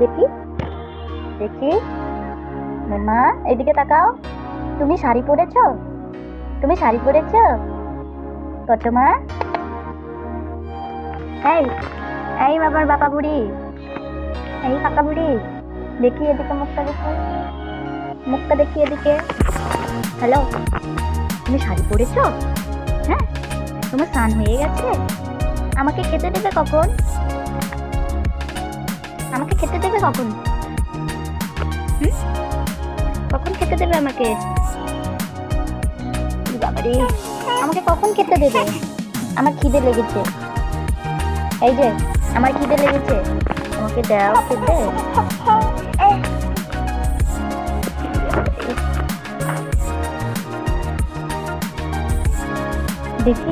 দেখি দেখি। মামা এদিকে তাকাও। তুমি শাড়ি পরেছো? তুমি শাড়ি পরেছো কত মা? এই এই বাবার বাবা বুড়ি, এই কাকা বুড়ি, দেখি এদিকে মুখটা দেখি, মুখটা দেখি এদিকে। হ্যালো, তুমি শাড়ি পরেছো? হ্যাঁ, তোমার স্নান হয়ে গেছে? আমাকে খেতে দেবে কখন? আমাকে খেতে দেবে কখন? কখন খেতে দেবে আমাকে? বাবারে, আমাকে কখন খেতে দেবে? আমার খিদে লেগেছে। এই যে আমার খিদে লেগেছে, আমাকে দাও খেতে। দেখি